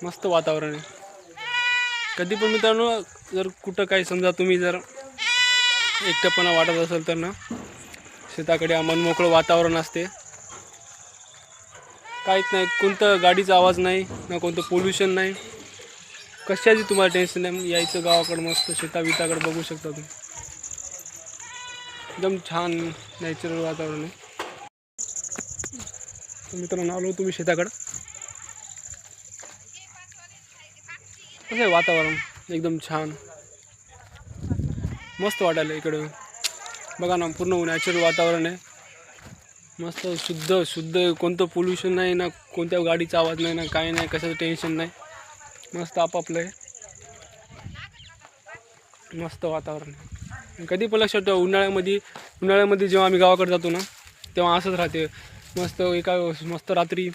मस्त वातावरण आहे. कधी पण मित्रांनो जर कुठं काही समजा तुम्ही जर एकटेपणा वाटत असेल तर ना शेताकडे मनमोकळं वातावरण असते. काहीच नाही, कोणतं गाडीचा आवाज नाही ना कोणतं पोल्युशन नाही, कशाची तुम्हाला टेन्शन नाही. यायचं गावाकडं मस्त शेताबिताकडे बघू शकता तुम्ही. एकदम छान नॅचरल वातावरण आहे. तर मित्रांनो आलो तुम्ही शेताकडं. कसं आहे वातावरण एकदम छान मस्त वाटायला इकडं. बघा ना पूर्ण नॅचरल वातावरण आहे. मस्त शुद्ध शुद्ध, कोणतं पोल्युशन नाही ना कोणत्या गाडीचा आवाज नाही ना काही नाही, कशाचं टेन्शन नाही. मस्त आपापलं आहे, मस्त वातावरण आहे. कधी पण लक्षात ठेवा उन्हाळ्यामध्ये जेव्हा आम्ही गावाकडे जातो ना तेव्हा असंच राहते. मस्त एका मस्त रात्री